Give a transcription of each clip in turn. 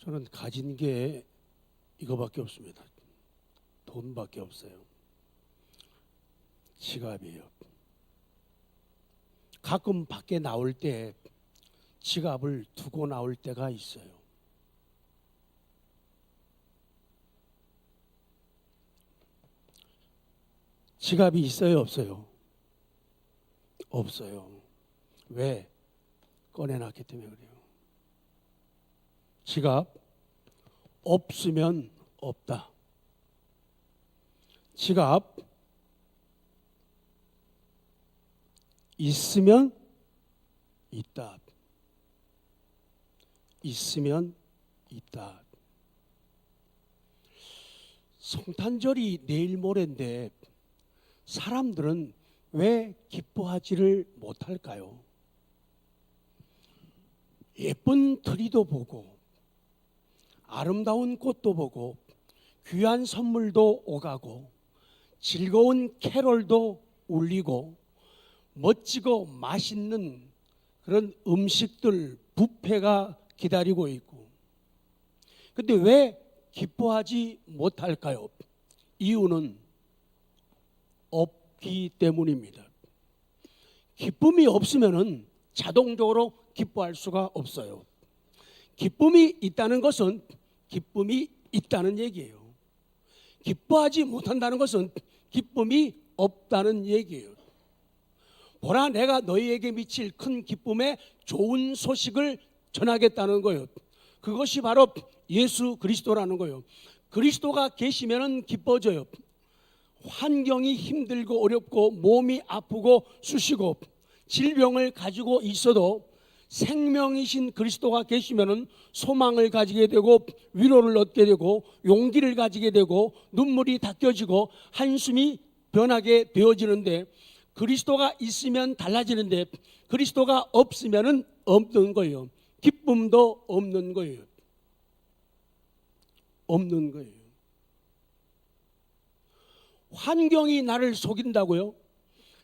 저는 가진 게 이거밖에 없습니다. 돈밖에 없어요. 지갑이에요. 가끔 밖에 나올 때 지갑을 두고 나올 때가 있어요. 지갑이 있어요, 없어요? 없어요. 왜? 꺼내놨기 때문에 그래요. 지갑 없으면 없다. 지갑 있으면 있다. 있으면 있다. 성탄절이 내일 모레인데 사람들은 왜 기뻐하지를 못할까요? 예쁜 트리도 보고 아름다운 꽃도 보고 귀한 선물도 오가고 즐거운 캐롤도 울리고 멋지고 맛있는 그런 음식들 뷔페가 기다리고 있고, 근데 왜 기뻐하지 못할까요? 이유는 없기 때문입니다. 기쁨이 없으면 자동적으로 기뻐할 수가 없어요. 기쁨이 있다는 것은 기쁨이 있다는 얘기예요. 기뻐하지 못한다는 것은 기쁨이 없다는 얘기예요. 보라, 내가 너희에게 미칠 큰 기쁨의 좋은 소식을 전하겠다는 거예요. 그것이 바로 예수 그리스도라는 거예요. 그리스도가 계시면 기뻐져요. 환경이 힘들고 어렵고 몸이 아프고 쑤시고 질병을 가지고 있어도 생명이신 그리스도가 계시면 소망을 가지게 되고 위로를 얻게 되고 용기를 가지게 되고 눈물이 닦여지고 한숨이 변하게 되어지는데, 그리스도가 있으면 달라지는데 그리스도가 없으면 없는 거예요. 기쁨도 없는 거예요. 없는 거예요. 환경이 나를 속인다고요?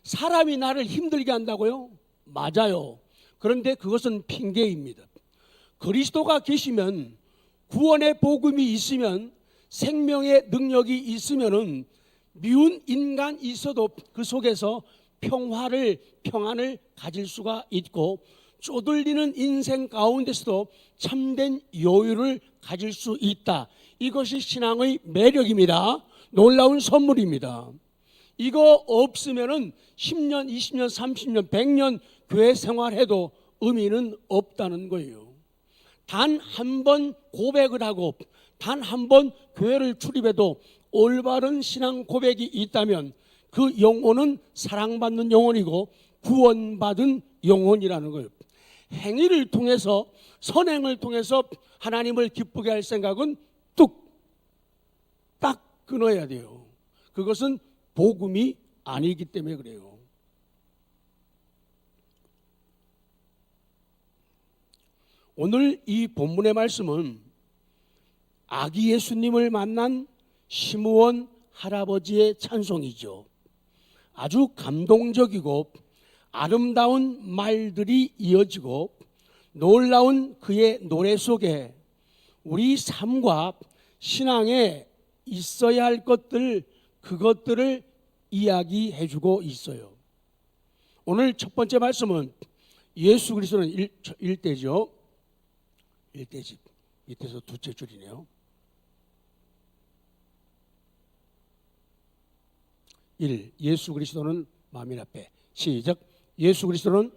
사람이 나를 힘들게 한다고요? 맞아요. 그런데 그것은 핑계입니다. 그리스도가 계시면, 구원의 복음이 있으면, 생명의 능력이 있으면은 미운 인간이 있어도 그 속에서 평안을 가질 수가 있고, 쪼들리는 인생 가운데서도 참된 여유를 가질 수 있다. 이것이 신앙의 매력입니다. 놀라운 선물입니다. 이거 없으면은 10년, 20년, 30년, 100년 교회 생활해도 의미는 없다는 거예요. 단 한 번 고백을 하고 단 한 번 교회를 출입해도 올바른 신앙 고백이 있다면 그 영혼은 사랑받는 영혼이고 구원받은 영혼이라는 거예요. 행위를 통해서, 선행을 통해서 하나님을 기쁘게 할 생각은 뚝딱 끊어야 돼요. 그것은 복음이 아니기 때문에 그래요. 오늘 이 본문의 말씀은 아기 예수님을 만난 시므온 할아버지의 찬송이죠. 아주 감동적이고 아름다운 말들이 이어지고 놀라운 그의 노래 속에 우리 삶과 신앙에 있어야 할 것들, 그것들을 이야기해 주고 있어요. 오늘 첫 번째 말씀은 예수 그리스도는 일대죠. 일대집 밑에서 두째 줄이네요. 1. 예수 그리스도는 만민 앞에. 시작. 예수 그리스도는,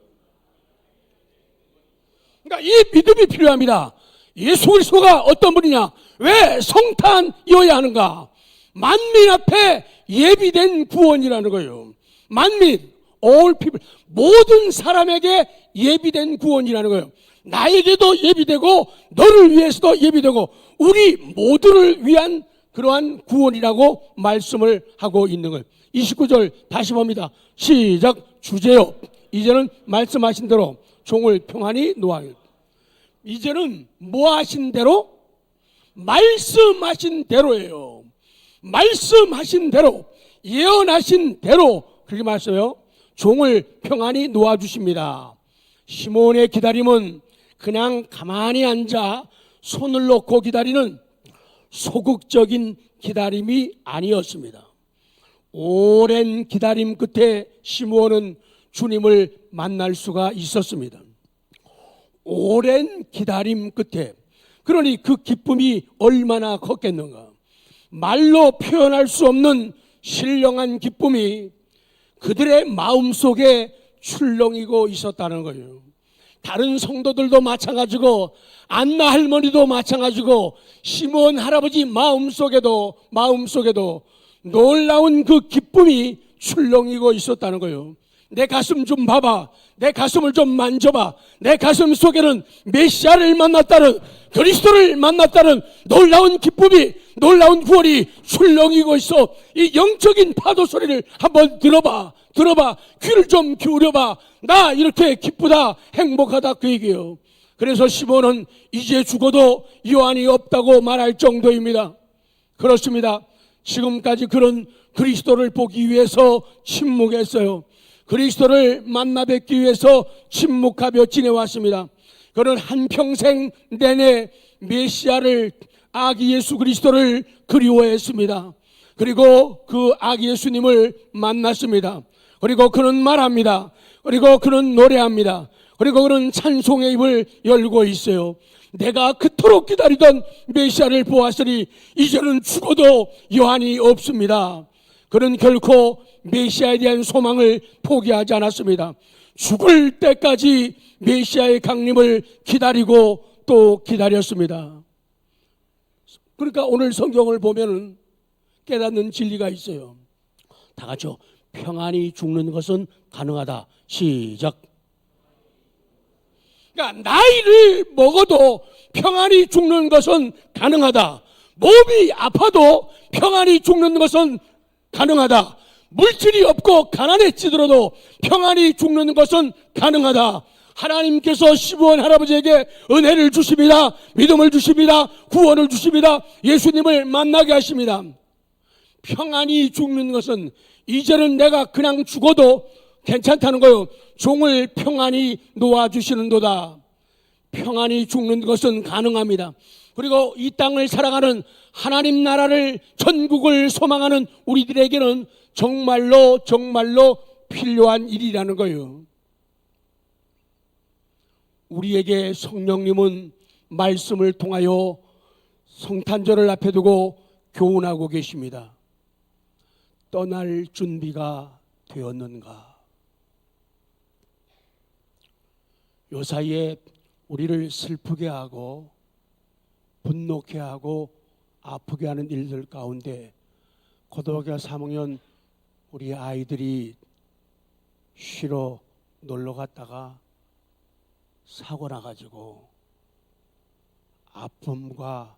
그러니까 이 믿음이 필요합니다. 예수 그리스도가 어떤 분이냐? 왜 성탄이어야 하는가? 만민 앞에 예비된 구원이라는 거예요. 만민, all people, 모든 사람에게 예비된 구원이라는 거예요. 나에게도 예비되고 너를 위해서도 예비되고 우리 모두를 위한 그러한 구원이라고 말씀을 하고 있는 거예요. 29절 다시 봅니다. 시작. 주제요, 이제는 말씀하신 대로 종을 평안히 놓아요. 이제는 뭐 하신 대로? 말씀하신 대로예요. 말씀하신 대로, 예언하신 대로 그렇게 말씀해요. 종을 평안히 놓아주십니다. 시몬의 기다림은 그냥 가만히 앉아 손을 놓고 기다리는 소극적인 기다림이 아니었습니다. 오랜 기다림 끝에 시므온은 주님을 만날 수가 있었습니다. 오랜 기다림 끝에, 그러니 그 기쁨이 얼마나 컸겠는가. 말로 표현할 수 없는 신령한 기쁨이 그들의 마음속에 출렁이고 있었다는 거예요. 다른 성도들도 마찬가지고 안나 할머니도 마찬가지고 시므온 할아버지 마음속에도 놀라운 그 기쁨이 출렁이고 있었다는 거예요. 내 가슴 좀 봐봐, 내 가슴을 좀 만져봐. 내 가슴 속에는 메시아를 만났다는, 그리스도를 만났다는 놀라운 기쁨이, 놀라운 구원이 출렁이고 있어. 이 영적인 파도 소리를 한번 들어봐. 귀를 좀 기울여봐. 나 이렇게 기쁘다, 행복하다, 그 얘기예요. 그래서 시몬은 이제 죽어도 요한이 없다고 말할 정도입니다. 그렇습니다. 지금까지 그런 그리스도를 보기 위해서 침묵했어요. 그리스도를 만나 뵙기 위해서 침묵하며 지내왔습니다. 그는 한평생 내내 메시아를, 아기 예수 그리스도를 그리워했습니다. 그리고 그 아기 예수님을 만났습니다. 그리고 그는 말합니다. 그리고 그는 노래합니다. 그리고 그는 찬송의 입을 열고 있어요. 내가 그토록 기다리던 메시아를 보았으니 이제는 죽어도 여한이 없습니다. 그는 결코 메시아에 대한 소망을 포기하지 않았습니다. 죽을 때까지 메시아의 강림을 기다리고 또 기다렸습니다. 그러니까 오늘 성경을 보면 깨닫는 진리가 있어요. 다 같이요. 평안히 죽는 것은 가능하다. 시작. 그러니까 나이를 먹어도 평안히 죽는 것은 가능하다. 몸이 아파도 평안히 죽는 것은 가능하다. 물질이 없고 가난해지더라도 평안히 죽는 것은 가능하다. 하나님께서 시므온 할아버지에게 은혜를 주십니다. 믿음을 주십니다. 구원을 주십니다. 예수님을 만나게 하십니다. 평안히 죽는 것은, 이제는 내가 그냥 죽어도 괜찮다는 거예요. 종을 평안히 놓아주시는도다. 평안히 죽는 것은 가능합니다. 그리고 이 땅을 살아가는 하나님 나라를, 천국을 소망하는 우리들에게는 정말로 필요한 일이라는 거예요. 우리에게 성령님은 말씀을 통하여 성탄절을 앞에 두고 교훈하고 계십니다. 떠날 준비가 되었는가? 요 사이에 우리를 슬프게 하고 분노케 하고 아프게 하는 일들 가운데 고등학교 3학년 우리 아이들이 쉬러 놀러 갔다가 사고 나가지고 아픔과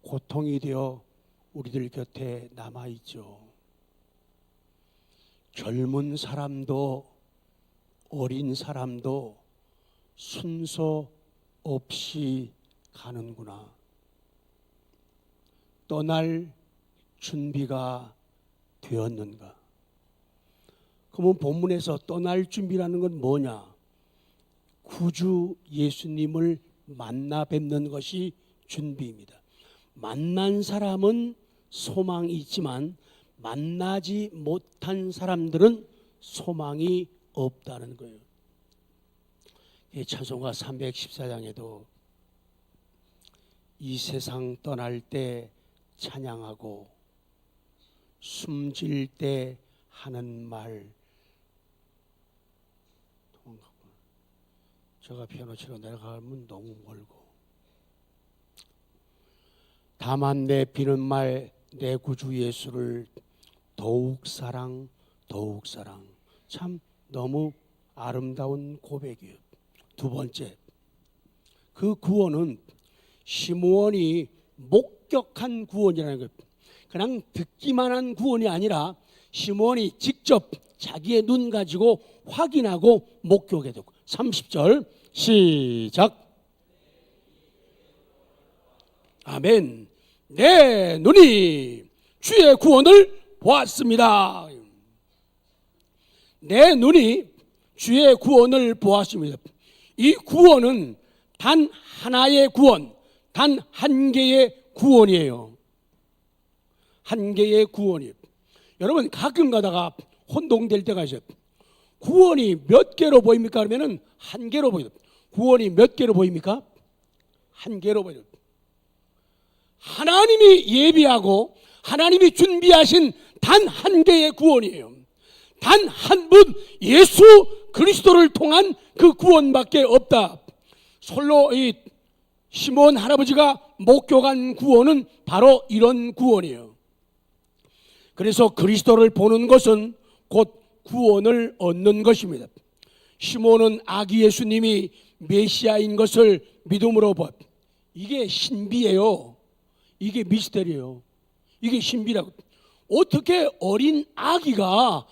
고통이 되어 우리들 곁에 남아있죠. 젊은 사람도 어린 사람도 순서 없이 가는구나. 떠날 준비가 되었는가? 그러면 본문에서 떠날 준비라는 건 뭐냐? 구주 예수님을 만나 뵙는 것이 준비입니다. 만난 사람은 소망이 있지만 만나지 못한 사람들은 소망이 없다는 거예요. 찬송가 314장에도 이 세상 떠날 때 찬양하고 숨질 때 하는 말, 제가 피아노 치러 내려가면 너무 멀고, 다만 내 비는 말 내 구주 예수를 더욱 사랑. 참 너무 아름다운 고백이에요. 두 번째, 그 구원은 시므온이 목격한 구원이라는 거예요. 그냥 듣기만 한 구원이 아니라 시므온이 직접 자기의 눈 가지고 확인하고 목격해 되고. 30절 시작. 아멘. 내 눈이 주의 구원을 보았습니다. 내 눈이 주의 구원을 보았습니다. 이 구원은 단 하나의 구원, 단 한 개의 구원이에요. 한 개의 구원이에요. 여러분 가끔 가다가 혼동될 때가 있어요. 구원이 몇 개로 보입니까? 그러면은 한 개로 보여요. 구원이 몇 개로 보입니까? 한 개로 보여요. 하나님이 예비하고 하나님이 준비하신 단 한 개의 구원이에요. 단 한 분 예수 그리스도를 통한 그 구원밖에 없다. 솔로 이 시몬 할아버지가 목격한 구원은 바로 이런 구원이에요. 그래서 그리스도를 보는 것은 곧 구원을 얻는 것입니다. 시몬은 아기 예수님이 메시아인 것을 믿음으로 봐. 이게 신비예요. 이게 미스터리예요. 이게 신비라고. 어떻게 어린 아기가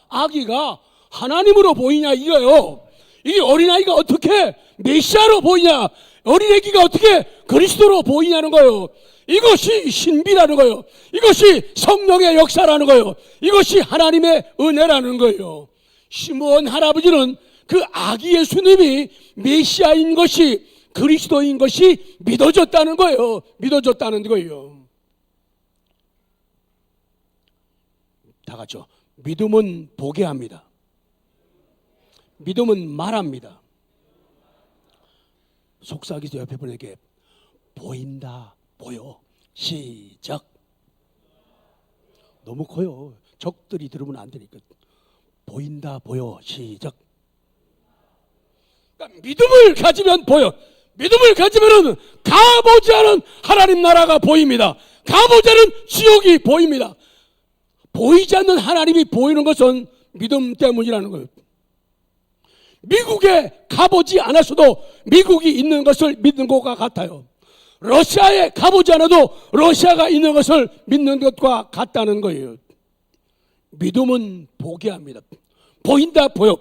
하나님으로 보이냐 이거예요. 이 어린아이가 어떻게 메시아로 보이냐, 어린애기가 어떻게 그리스도로 보이냐는 거예요. 이것이 신비라는 거예요. 이것이 성령의 역사라는 거예요. 이것이 하나님의 은혜라는 거예요. 시므온 할아버지는 그 아기 예수님이 메시아인 것이, 그리스도인 것이 믿어졌다는 거예요. 믿어졌다는 거예요. 다 같이요. 믿음은 보게 합니다. 믿음은 말합니다. 속삭이죠. 옆에 분에게 보인다, 보여. 시작. 너무 커요. 적들이 들으면 안 되니까. 보인다, 보여. 시작. 그러니까 믿음을 가지면 보여. 믿음을 가지면 가보지 않은 하나님 나라가 보입니다. 가보지 않은 지옥이 보입니다. 보이지 않는 하나님이 보이는 것은 믿음 때문이라는 거예요. 미국에 가보지 않았어도 미국이 있는 것을 믿는 것과 같아요. 러시아에 가보지 않아도 러시아가 있는 것을 믿는 것과 같다는 거예요. 믿음은 보게 합니다. 보인다, 보여.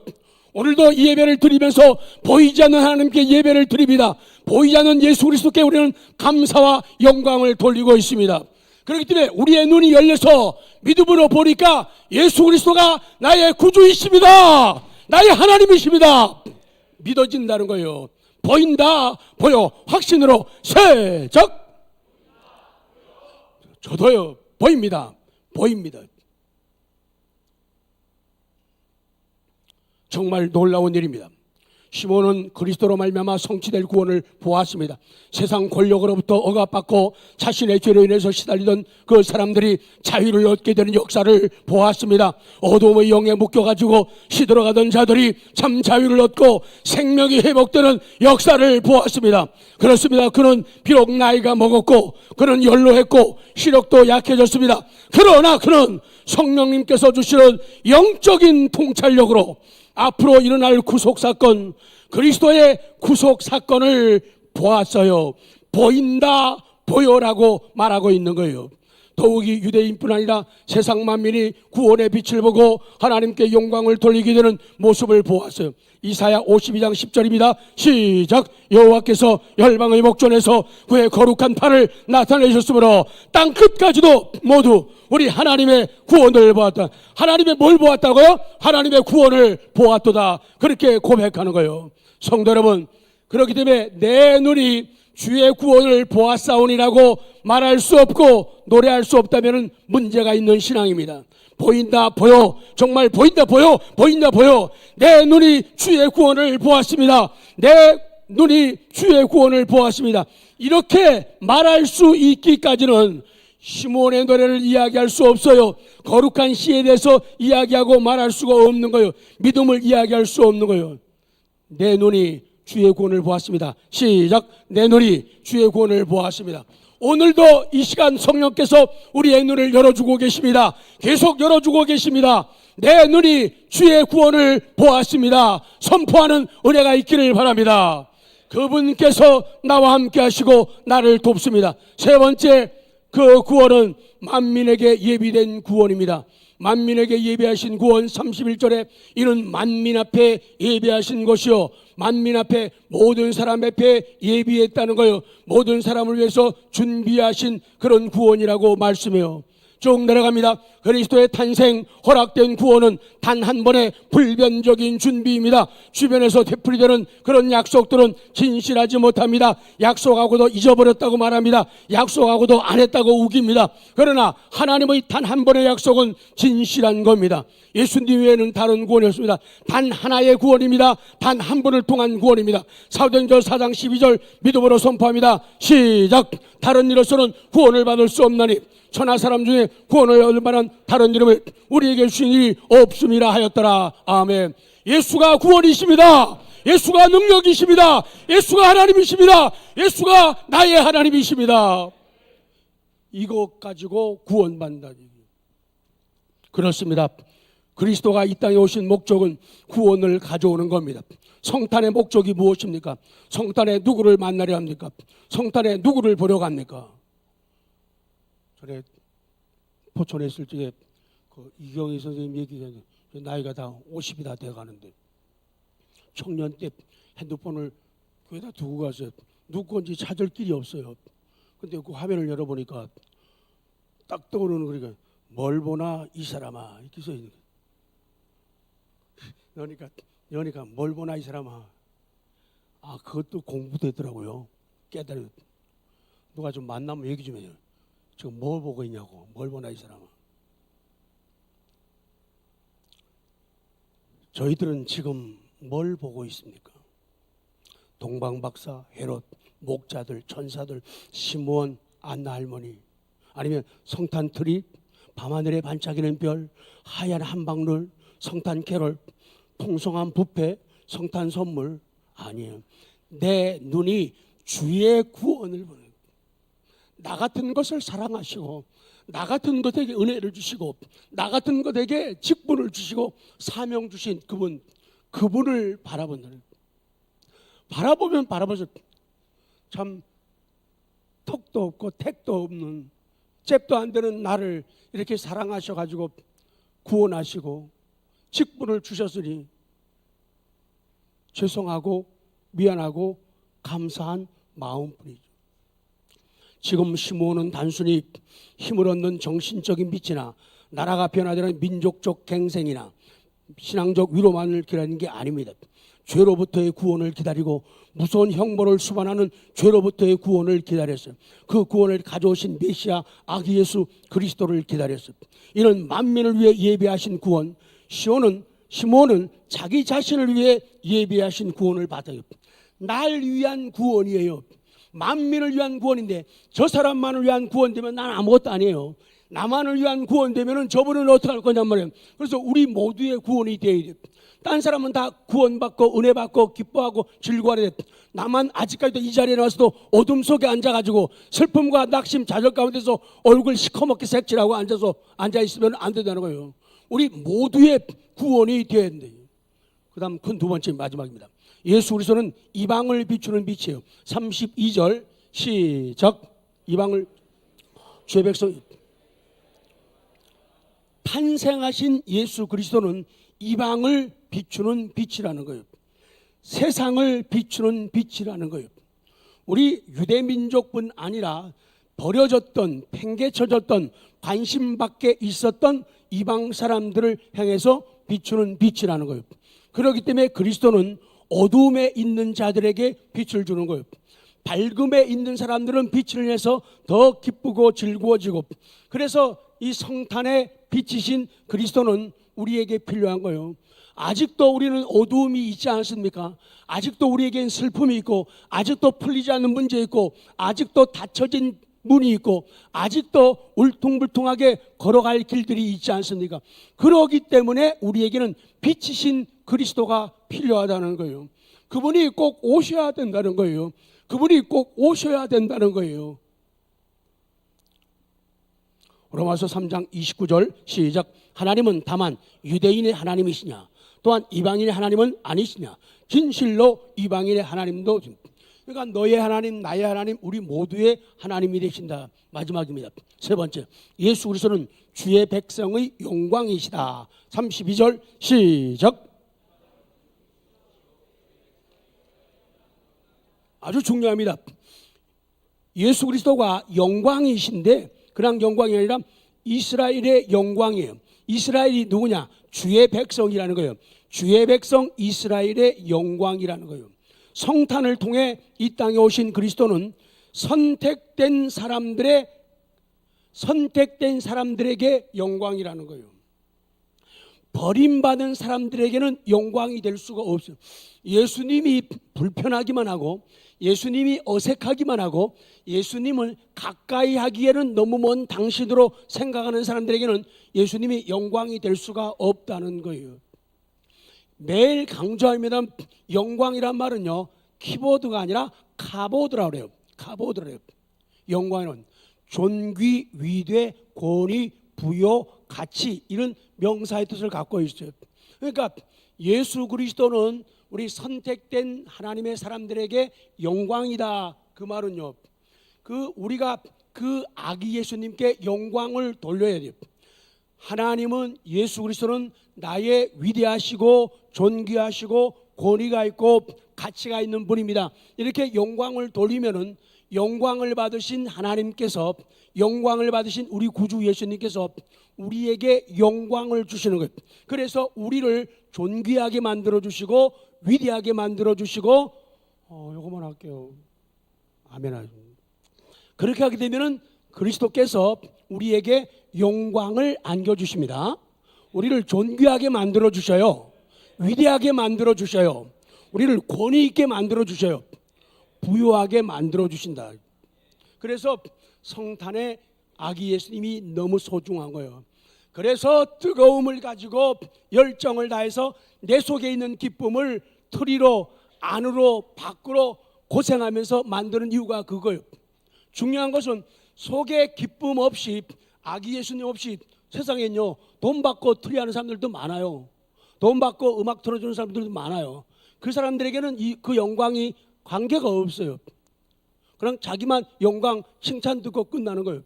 오늘도 이 예배를 드리면서 보이지 않는 하나님께 예배를 드립니다. 보이지 않는 예수 그리스도께 우리는 감사와 영광을 돌리고 있습니다. 그렇기 때문에 우리의 눈이 열려서 믿음으로 보니까 예수 그리스도가 나의 구주이십니다. 나의 하나님이십니다. 믿어진다는 거예요. 보인다, 보여. 확신으로 세적. 저도요. 보입니다. 보입니다. 정말 놀라운 일입니다. 시몬은 그리스도로 말미암아 성취될 구원을 보았습니다. 세상 권력으로부터 억압받고 자신의 죄로 인해서 시달리던 그 사람들이 자유를 얻게 되는 역사를 보았습니다. 어둠의 영에 묶여가지고 시들어가던 자들이 참 자유를 얻고 생명이 회복되는 역사를 보았습니다. 그렇습니다. 그는 비록 나이가 먹었고 그는 연로했고 시력도 약해졌습니다. 그러나 그는 성령님께서 주시는 영적인 통찰력으로 앞으로 일어날 구속사건, 그리스도의 구속사건을 보았어요. 보인다, 보여라고 말하고 있는 거예요. 더욱이 유대인뿐 아니라 세상 만민이 구원의 빛을 보고 하나님께 영광을 돌리게 되는 모습을 보았어요. 이사야 52장 10절입니다. 시작. 여호와께서 열방의 목전에서 그의 거룩한 팔을 나타내셨으므로 땅 끝까지도 모두 우리 하나님의 구원을 보았다. 하나님의 뭘 보았다고요? 하나님의 구원을 보았도다. 그렇게 고백하는 거예요. 성도 여러분, 그렇기 때문에 내 눈이 주의 구원을 보았사오니라고 말할 수 없고 노래할 수 없다면 문제가 있는 신앙입니다. 보인다, 보여. 정말 보인다, 보여. 보인다, 보여. 내 눈이 주의 구원을 보았습니다. 내 눈이 주의 구원을 보았습니다. 이렇게 말할 수 있기까지는 시몬의 노래를 이야기할 수 없어요. 거룩한 시에 대해서 이야기하고 말할 수가 없는 거예요. 믿음을 이야기할 수 없는 거예요. 내 눈이 주의 구원을 보았습니다. 시작. 내 눈이 주의 구원을 보았습니다. 오늘도 이 시간 성령께서 우리의 눈을 열어주고 계십니다. 계속 열어주고 계십니다. 내 눈이 주의 구원을 보았습니다. 선포하는 은혜가 있기를 바랍니다. 그분께서 나와 함께 하시고 나를 돕습니다. 세 번째, 그 구원은 만민에게 예비된 구원입니다. 만민에게 예비하신 구원 31절에 이는 만민 앞에 예비하신 것이요, 만민 앞에 모든 사람 앞에 예비했다는 거요. 모든 사람을 위해서 준비하신 그런 구원이라고 말씀해요. 쭉 내려갑니다. 그리스도의 탄생, 허락된 구원은 단 한 번의 불변적인 준비입니다. 주변에서 되풀이되는 그런 약속들은 진실하지 못합니다. 약속하고도 잊어버렸다고 말합니다. 약속하고도 안 했다고 우깁니다. 그러나 하나님의 단 한 번의 약속은 진실한 겁니다. 예수님 외에는 다른 구원이 없습니다. 단 하나의 구원입니다. 단 한 번을 통한 구원입니다. 사도행전 4장 12절 믿음으로 선포합니다. 시작. 다른 이로서는 구원을 받을 수 없나니 천하 사람 중에 구원을 얻을 만한 다른 이름을 우리에게 주신 일이 없음이라 하였더라. 아멘. 예수가 구원이십니다. 예수가 능력이십니다. 예수가 하나님이십니다. 예수가 나의 하나님이십니다. 이것 가지고 구원받는다. 그렇습니다. 그리스도가 이 땅에 오신 목적은 구원을 가져오는 겁니다. 성탄의 목적이 무엇입니까? 성탄에 누구를 만나려 합니까? 성탄에 누구를 보려 갑니까? 전에 포천에 있을 적에 그 이경희 선생님 얘기했는데 나이가 다 50이 다 돼가는데 청년 때 핸드폰을 교회다 두고 가서 누구 건지 찾을 길이 없어요. 근데 그 화면을 열어보니까 딱 떠오르는 거니까 뭘 보나 이 사람아 이렇게 써 있는 거예요. 여니까 뭘 보나 이 사람아. 아 그것도 공부되더라고요. 깨달아. 누가 좀 만나면 얘기 좀 해요. 지금 뭘 보고 있냐고. 뭘 보나 이 사람아. 저희들은 지금 뭘 보고 있습니까? 동방박사, 헤롯, 목자들, 천사들, 시므온, 안나 할머니, 아니면 성탄 트리, 밤하늘에 반짝이는 별, 하얀 한방울, 성탄 캐롤, 풍성한 뷔페, 성탄 선물. 아니에요. 내 눈이 주의 구원을 보는, 나 같은 것을 사랑하시고 나 같은 것에게 은혜를 주시고 나 같은 것에게 직분을 주시고 사명 주신 그분을 바라본다는, 바라보면 바라볼수록 참 턱도 없고 택도 없는 잽도 안 되는 나를 이렇게 사랑하셔가지고 구원하시고 직분을 주셨으니 죄송하고 미안하고 감사한 마음뿐이죠. 지금 시므온은 단순히 힘을 얻는 정신적인 빛이나 나라가 변화되는 민족적 갱생이나 신앙적 위로만을 기다리는 게 아닙니다. 죄로부터의 구원을 기다리고 무서운 형벌을 수반하는 죄로부터의 구원을 기다렸어요. 그 구원을 가져오신 메시아 아기 예수 그리스도를 기다렸어요. 이런 만민을 위해 예비하신 구원, 시므온은 자기 자신을 위해 예비하신 구원을 받아요. 날 위한 구원이에요. 만민을 위한 구원인데 저 사람만을 위한 구원되면 난 아무것도 아니에요. 나만을 위한 구원되면 저분은 어떻게 할 거냔 말이에요. 그래서 우리 모두의 구원이 되어야 돼요. 딴 사람은 다 구원받고 은혜받고 기뻐하고 즐거워하는데 나만 아직까지도 이 자리에 나와서도 어둠 속에 앉아가지고 슬픔과 낙심 좌절 가운데서 얼굴 시커멓게 색칠하고 앉아있으면 안 된다는 거예요. 우리 모두의 구원이 되어야 된다. 그 다음 큰 두 번째 마지막입니다. 예수 그리스도는 이방을 비추는 빛이에요. 32절 시작. 이방을 주의 백성, 탄생하신 예수 그리스도는 이방을 비추는 빛이라는 거예요. 세상을 비추는 빛이라는 거예요. 우리 유대민족뿐 아니라 버려졌던, 팽개쳐졌던, 관심 밖에 있었던 이방 사람들을 향해서 비추는 빛이라는 거예요. 그렇기 때문에 그리스도는 어두움에 있는 자들에게 빛을 주는 거예요. 밝음에 있는 사람들은 빛을 내서 더 기쁘고 즐거워지고, 그래서 이 성탄의 빛이신 그리스도는 우리에게 필요한 거예요. 아직도 우리는 어두움이 있지 않습니까? 아직도 우리에겐 슬픔이 있고, 아직도 풀리지 않는 문제 있고, 아직도 닫혀진 문이 있고, 아직도 울퉁불퉁하게 걸어갈 길들이 있지 않습니까? 그러기 때문에 우리에게는 빛이신 그리스도가 필요하다는 거예요. 그분이 꼭 오셔야 된다는 거예요. 그분이 꼭 오셔야 된다는 거예요. 로마서 3장 29절 시작. 하나님은 다만 유대인의 하나님이시냐, 또한 이방인의 하나님은 아니시냐. 진실로 이방인의 하나님도, 그러니까 너의 하나님, 나의 하나님, 우리 모두의 하나님이 되신다. 마지막입니다. 세 번째, 예수 그리스도는 주의 백성의 영광이시다. 32절 시작. 아주 중요합니다. 예수 그리스도가 영광이신데 그냥 영광이 아니라 이스라엘의 영광이에요. 이스라엘이 누구냐? 주의 백성이라는 거예요. 주의 백성 이스라엘의 영광이라는 거예요. 성탄을 통해 이 땅에 오신 그리스도는 선택된 사람들에게 영광이라는 거예요. 버림받은 사람들에게는 영광이 될 수가 없어요. 예수님이 불편하기만 하고, 예수님이 어색하기만 하고, 예수님을 가까이 하기에는 너무 먼 당신으로 생각하는 사람들에게는 예수님이 영광이 될 수가 없다는 거예요. 매일 강조합니다. 영광이란 말은요, 키보드가 아니라 카보드라고 그래요. 카보드라고 해요. 영광은 존귀, 위대, 권위, 부요, 가치, 이런 명사의 뜻을 갖고 있어요. 그러니까 예수 그리스도는 우리 선택된 하나님의 사람들에게 영광이다. 그 말은요, 우리가 그 아기 예수님께 영광을 돌려야 돼요. 하나님은, 예수 그리스도는 나의 위대하시고 존귀하시고 권위가 있고 가치가 있는 분입니다. 이렇게 영광을 돌리면은 영광을 받으신 하나님께서, 영광을 받으신 우리 구주 예수님께서 우리에게 영광을 주시는 거예요. 그래서 우리를 존귀하게 만들어 주시고 위대하게 만들어 주시고, 요거만 할게요. 아멘. 그렇게 하게 되면은 그리스도께서 우리에게 영광을 안겨 주십니다. 우리를 존귀하게 만들어 주셔요. 위대하게 만들어 주셔요. 우리를 권위 있게 만들어 주셔요. 부유하게 만들어 주신다. 그래서 성탄의 아기 예수님이 너무 소중한 거예요. 그래서 뜨거움을 가지고 열정을 다해서 내 속에 있는 기쁨을 틀이로, 안으로, 밖으로 고생하면서 만드는 이유가 그거예요. 중요한 것은 속에 기쁨 없이, 아기 예수님 없이 세상에는요, 돈 받고 틀이하는 사람들도 많아요. 돈 받고 음악 틀어주는 사람들도 많아요. 그 사람들에게는 그 영광이 관계가 없어요. 그냥 자기만 영광 칭찬 듣고 끝나는 거예요.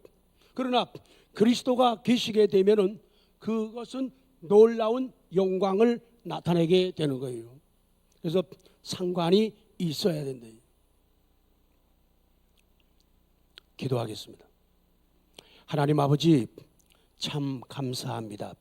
그러나 그리스도가 계시게 되면은 그것은 놀라운 영광을 나타내게 되는 거예요. 그래서 상관이 있어야 된다. 기도하겠습니다. 하나님 아버지, 참 감사합니다.